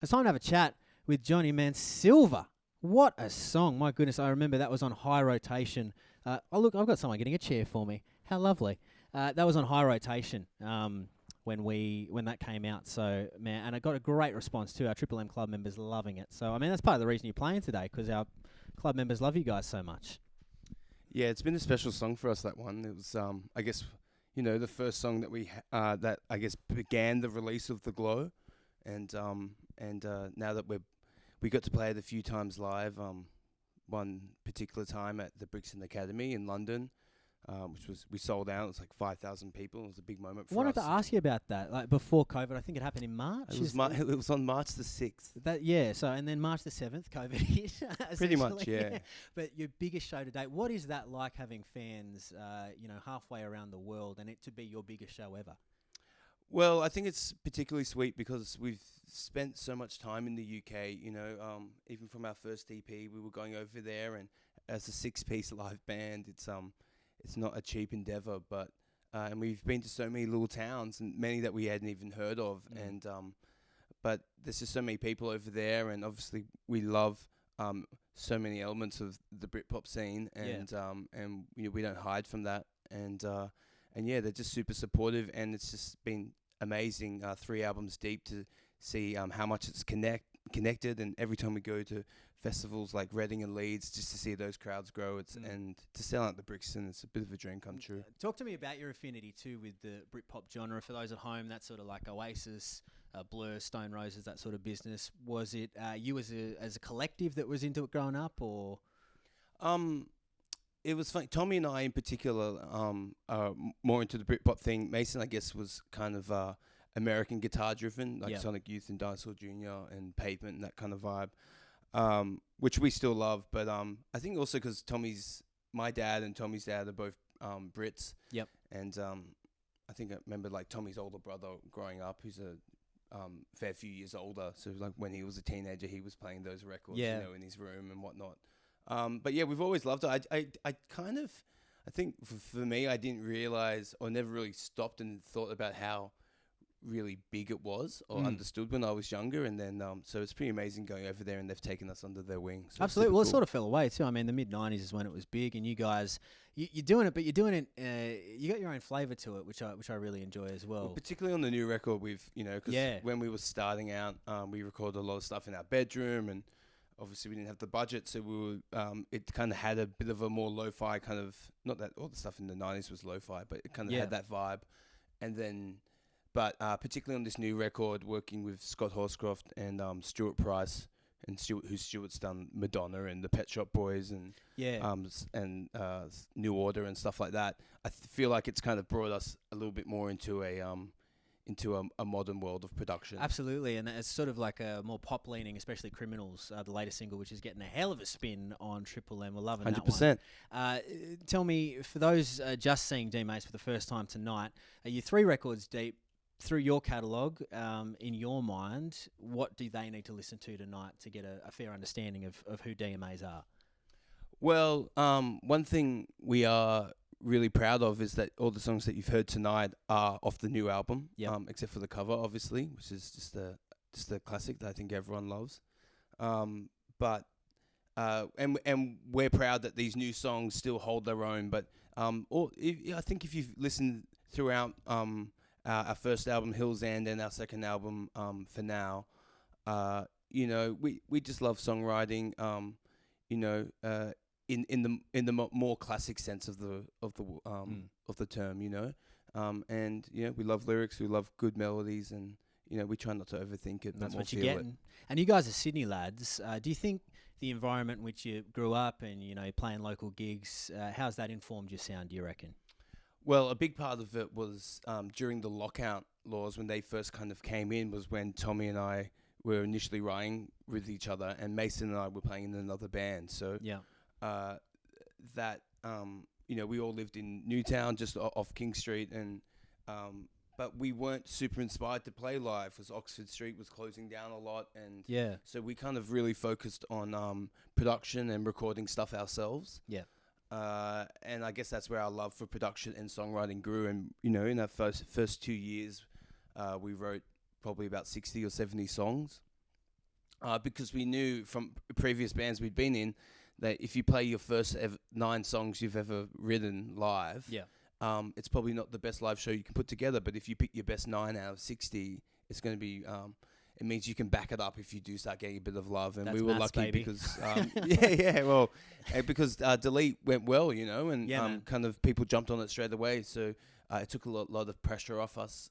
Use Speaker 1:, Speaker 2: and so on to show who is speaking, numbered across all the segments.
Speaker 1: It's time to have a chat with Johnny Mansilva. What a song. My goodness, I remember that was on high rotation. Oh, look, I've got someone getting a chair for me. How lovely. That was on high rotation when that came out. So, man, and I got a great response too. Our Triple M club members loving it. So, I mean, that's part of the reason you're playing today, because our club members love you guys so much.
Speaker 2: Yeah, it's been a special song for us, that one. It was, I guess, the first song that that I guess began the release of The Glow, and now that we got to play it a few times live, one particular time at the Brixton Academy in London, we sold out. It was like 5,000 people. It was a big moment for
Speaker 1: I wanted
Speaker 2: us.
Speaker 1: to ask you about that. Like before COVID, I think it happened in March.
Speaker 2: It was on March the 6th.
Speaker 1: And then March the 7th, COVID hit.
Speaker 2: Pretty much,
Speaker 1: essentially.
Speaker 2: yeah.
Speaker 1: But your biggest show to date, what is that like, having fans, halfway around the world, and it to be your biggest show ever?
Speaker 2: Well, I think it's particularly sweet because we've spent so much time in the UK. Even from our first EP, we were going over there, and as a 6-piece live band, it's not a cheap endeavor. But and we've been to so many little towns, and many that we hadn't even heard of. And but there's just so many people over there, and obviously we love so many elements of the Britpop scene, and we don't hide from that. And yeah, they're just super supportive, and it's just been amazing, 3 albums deep, to see how much it's connected. And every time we go to festivals like Reading and Leeds, just to see those crowds grow, and to sell out the Brixton, it's a bit of a dream come true.
Speaker 1: Talk to me about your affinity too with the Britpop genre. For those at home, that's sort of like Oasis, Blur, Stone Roses, that sort of business. Was it you as a collective that was into it growing up, or?
Speaker 2: It was funny. Tommy and I, in particular, are more into the Britpop thing. Mason, I guess, was kind of American guitar driven, like Sonic Youth and Dinosaur Jr. and Pavement and that kind of vibe, which we still love. But I think also because my dad and Tommy's dad are both Brits.
Speaker 1: Yep.
Speaker 2: And I think I remember like Tommy's older brother growing up, who's a fair few years older. So like when he was a teenager, he was playing those records, in his room and whatnot. But yeah, we've always loved it. I think for me, I didn't realize, or never really stopped and thought about how really big it was, or understood when I was younger. And then, so it's pretty amazing going over there, and they've taken us under their wing. So
Speaker 1: absolutely. Well, it sort of fell away too. I mean, the mid-90s is when it was big, and you guys, you're doing it, but you're doing it, you got your own flavour to it, which I really enjoy as well.
Speaker 2: Particularly on the new record, because when we were starting out, we recorded a lot of stuff in our bedroom, and obviously we didn't have the budget, so we were, it kind of had a bit of a more lo-fi kind of, not that all the stuff in the 90s was lo-fi, but it kind of had that vibe. And then, but particularly on this new record, working with Scott Horscroft and Stuart Price, and Stuart's done Madonna and the Pet Shop Boys and New Order and stuff like that. I feel like it's kind of brought us a little bit more into a modern world of production.
Speaker 1: Absolutely, and it's sort of like a more pop-leaning, especially Criminals, the latest single, which is getting a hell of a spin on Triple M. We're loving
Speaker 2: 100%.
Speaker 1: that one. Tell me, for those just seeing D-Mace for the first time tonight, are you 3 records deep through your catalogue? In your mind, what do they need to listen to tonight to get a fair understanding of who DMAs are?
Speaker 2: Well, one thing we are really proud of is that all the songs that you've heard tonight are off the new album, except for the cover, obviously, which is just a classic that I think everyone loves. But we're proud that these new songs still hold their own. But I think if you've listened throughout our first album, Hills End, and our second album, For Now, we just love songwriting. In the more classic sense of the term, and we love lyrics, we love good melodies, and we try not to overthink it.
Speaker 1: That's what you're getting. And you guys are Sydney lads. Do you think the environment in which you grew up and playing local gigs, how's that informed your sound, do you reckon?
Speaker 2: Well, a big part of it was during the lockout laws, when they first kind of came in, was when Tommy and I were initially writing with each other, and Mason and I were playing in another band. So we all lived in Newtown, just off King Street, and but we weren't super inspired to play live because Oxford Street was closing down a lot, and so we kind of really focused on production and recording stuff ourselves. And I guess that's where our love for production and songwriting grew. And in our first 2 years, we wrote probably about 60 or 70 songs. because we knew from previous bands we'd been in that if you play your first 9 songs you've ever written live, it's probably not the best live show you can put together. But if you pick your best 9 out of 60, it's going to be. It means you can back it up if you do start getting a bit of love. And
Speaker 1: That's
Speaker 2: we were
Speaker 1: maths,
Speaker 2: lucky
Speaker 1: baby.
Speaker 2: because because Delete went well, you know, and
Speaker 1: man.
Speaker 2: kind of people jumped on it straight away. So it took a lot of pressure off us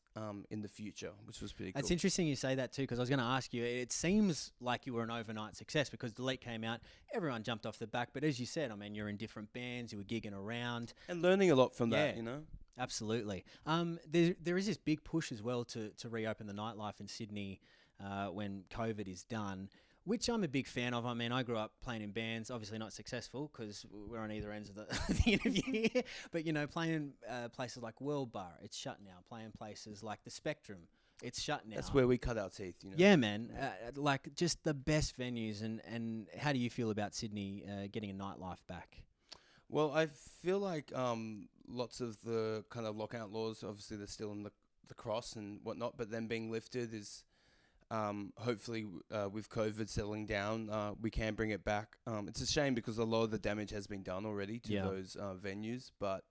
Speaker 2: in the future, which was pretty cool.
Speaker 1: It's interesting you say that too, because I was going to ask you, it seems like you were an overnight success because Delete came out, everyone jumped off the back. But as you said, I mean, you're in different bands, you were gigging around.
Speaker 2: And learning a lot from that, you know?
Speaker 1: Absolutely. There is this big push as well to reopen the nightlife in Sydney when COVID is done, which I'm a big fan of. I mean, I grew up playing in bands, obviously not successful because we're on either ends of the interview here. But, you know, playing places like World Bar, it's shut now. Playing places like the Spectrum, it's shut now.
Speaker 2: That's where we cut our teeth, you know.
Speaker 1: Yeah, man. Like just the best venues. And how do you feel about Sydney getting a nightlife back?
Speaker 2: Well, I feel like lots of the kind of lockout laws, obviously they're still in the cross and whatnot, but them being lifted is hopefully with COVID settling down, we can bring it back. It's a shame because a lot of the damage has been done already to those venues, but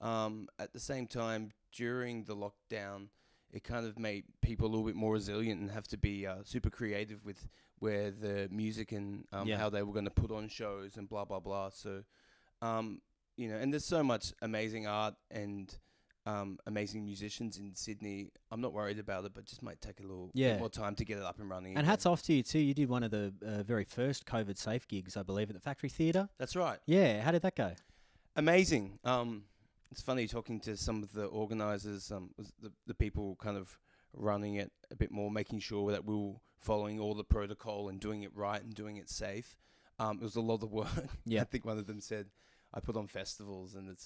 Speaker 2: at the same time, during the lockdown, it kind of made people a little bit more resilient and have to be super creative with where the music and how they were going to put on shows and blah, blah, blah. So, you know, and there's so much amazing art and amazing musicians in Sydney. I'm not worried about it, but just might take a little bit more time to get it up and running.
Speaker 1: And hats off to you too. You did one of the very first COVID safe gigs, I believe, at the Factory Theatre.
Speaker 2: That's right.
Speaker 1: Yeah. How did that go?
Speaker 2: Amazing. It's funny talking to some of the organisers, the people kind of running it a bit more, making sure that we were following all the protocol and doing it right and doing it safe. It was a lot of work. I think one of them said, I put on festivals and it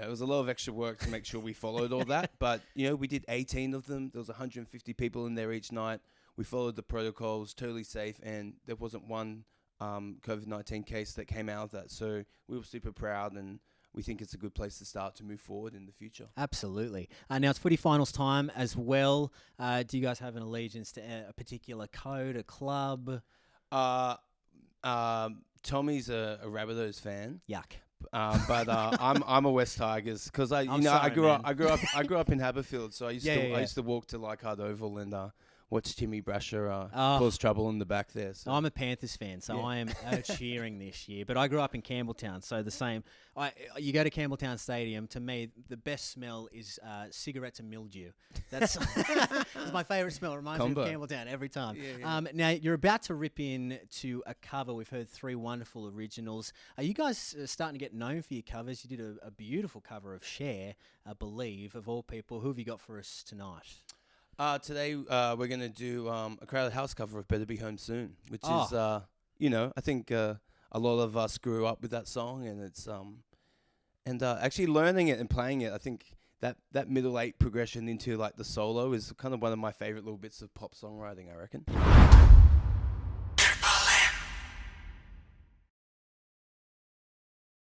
Speaker 2: was a lot of extra work to make sure we followed all that. But, you know, we did 18 of them. There was 150 people in there each night. We followed the protocols, totally safe, and there wasn't one COVID-19 case that came out of that. So we were super proud, and we think it's a good place to start to move forward in the future.
Speaker 1: Absolutely. Now it's footy finals time as well. Do you guys have an allegiance to a particular code, a club?
Speaker 2: Tommy's a Rabbitohs fan.
Speaker 1: Yuck.
Speaker 2: But I'm a West Tigers because I grew up in Haberfield, so I used to walk to Leichhardt Oval and watch Timmy Brasher cause trouble in the back there. So.
Speaker 1: I'm a Panthers fan, so I am cheering this year. But I grew up in Campbelltown, so the same. You go to Campbelltown Stadium, to me, the best smell is cigarettes and mildew. That's my favourite smell. It reminds me of Campbelltown every time. Now, you're about to rip in to a cover. We've heard 3 wonderful originals. Are you guys starting to get known for your covers? You did a beautiful cover of Cher, I believe, of all people. Who have you got for us tonight?
Speaker 2: Today we're going to do a Crowded House cover of Better Be Home Soon, which is, I think a lot of us grew up with that song, and it's actually learning it and playing it. I think that middle 8 progression into like the solo is kind of one of my favorite little bits of pop songwriting, I reckon.